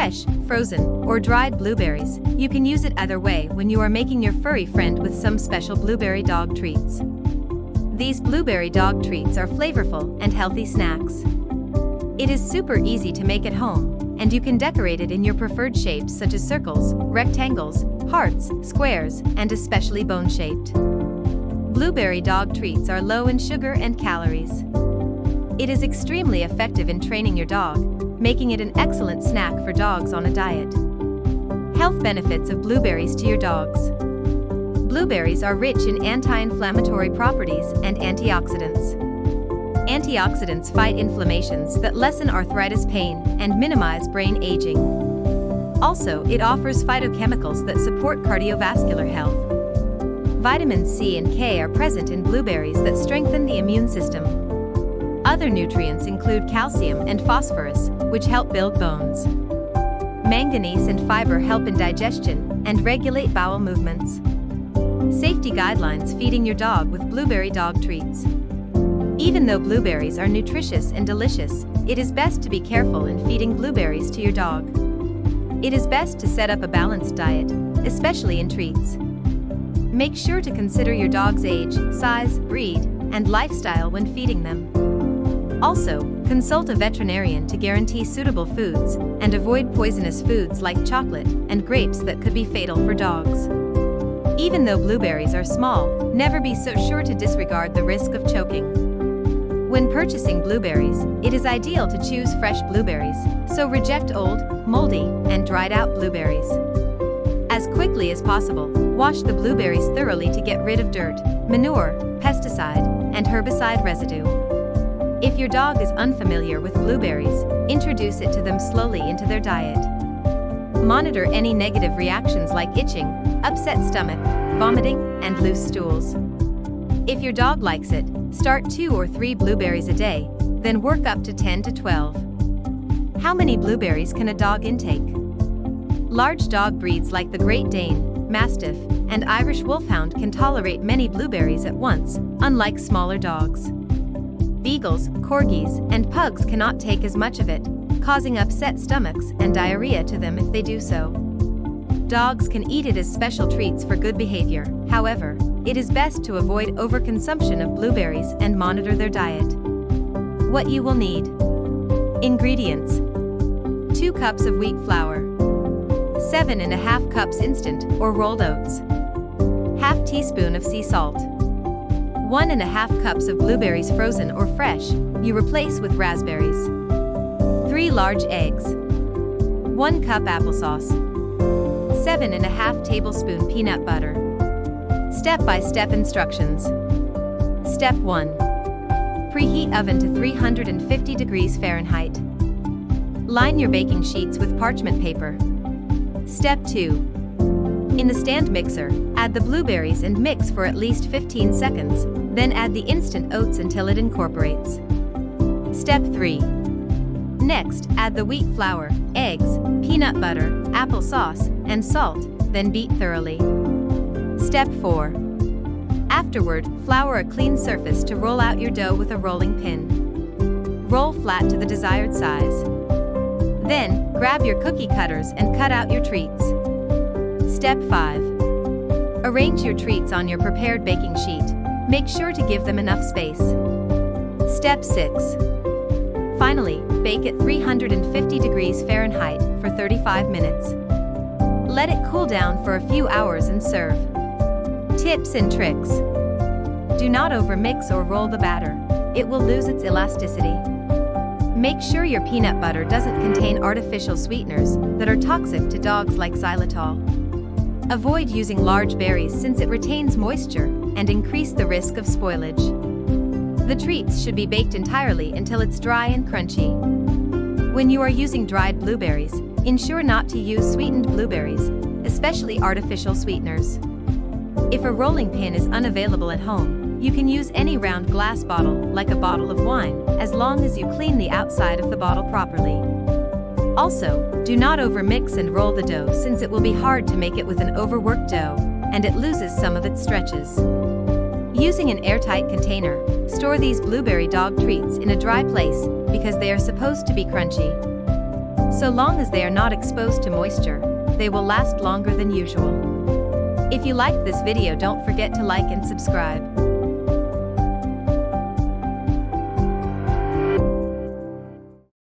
fresh, frozen, or dried blueberries. You can use it either way when you are making your furry friend with some special blueberry dog treats. These blueberry dog treats are flavorful and healthy snacks. It is super easy to make at home, and you can decorate it in your preferred shapes such as circles, rectangles, hearts, squares, and especially bone-shaped. Blueberry dog treats are low in sugar and calories. It is extremely effective in training your dog, making it an excellent snack for dogs on a diet. Health benefits of blueberries to your dogs. Blueberries are rich in anti-inflammatory properties and antioxidants. Antioxidants fight inflammations that lessen arthritis pain and minimize brain aging. Also, it offers phytochemicals that support cardiovascular health. Vitamins C and K are present in blueberries that strengthen the immune system. Other nutrients include calcium and phosphorus, which help build bones. Manganese and fiber help in digestion and regulate bowel movements. Safety guidelines: feeding your dog with blueberry dog treats. Even though blueberries are nutritious and delicious, it is best to be careful in feeding blueberries to your dog. It is best to set up a balanced diet, especially in treats. Make sure to consider your dog's age, size, breed, and lifestyle when feeding them. Also, consult a veterinarian to guarantee suitable foods and avoid poisonous foods like chocolate and grapes that could be fatal for dogs. Even though blueberries are small, never be so sure to disregard the risk of choking. When purchasing blueberries, it is ideal to choose fresh blueberries, so reject old, moldy, and dried-out blueberries. As quickly as possible, wash the blueberries thoroughly to get rid of dirt, manure, pesticide, and herbicide residue. If your dog is unfamiliar with blueberries, introduce it to them slowly into their diet. Monitor any negative reactions like itching, upset stomach, vomiting, and loose stools. If your dog likes it, start 2 or 3 blueberries a day, then work up to 10 to 12. How many blueberries can a dog intake? Large dog breeds like the Great Dane, Mastiff, and Irish Wolfhound can tolerate many blueberries at once, unlike smaller dogs. Beagles, corgis, and pugs cannot take as much of it, causing upset stomachs and diarrhea to them if they do so. Dogs can eat it as special treats for good behavior. However, it is best to avoid overconsumption of blueberries and monitor their diet. What you will need. Ingredients: 2 cups of wheat flour, 7½ cups instant or rolled oats, ½ teaspoon of sea salt, 1½ cups of blueberries frozen or fresh, you replace with raspberries, 3 large eggs, 1 cup applesauce, 7½ tablespoon peanut butter. Step-by-step instructions. Step 1. Preheat oven to 350 degrees Fahrenheit. Line your baking sheets with parchment paper. Step 2. In the stand mixer, add the blueberries and mix for at least 15 seconds, then add the instant oats until it incorporates. Step 3. Next, add the wheat flour, eggs, peanut butter, applesauce, and salt, then beat thoroughly. Step 4. Afterward, flour a clean surface to roll out your dough with a rolling pin. Roll flat to the desired size. Then, grab your cookie cutters and cut out your treats. Step 5. Arrange your treats on your prepared baking sheet. Make sure to give them enough space. Step 6. Finally, bake at 350 degrees Fahrenheit for 35 minutes. Let it cool down for a few hours and serve. Tips and tricks. Do not overmix or roll the batter. It will lose its elasticity. Make sure your peanut butter doesn't contain artificial sweeteners that are toxic to dogs like xylitol. Avoid using large berries since it retains moisture and increase the risk of spoilage. The treats should be baked entirely until it's dry and crunchy. When you are using dried blueberries, ensure not to use sweetened blueberries, especially artificial sweeteners. If a rolling pin is unavailable at home, you can use any round glass bottle, like a bottle of wine, as long as you clean the outside of the bottle properly. Also, do not overmix and roll the dough since it will be hard to make it with an overworked dough, and it loses some of its stretches. Using an airtight container, store these blueberry dog treats in a dry place because they are supposed to be crunchy. So long as they are not exposed to moisture, they will last longer than usual. If you liked this video, don't forget to like and subscribe.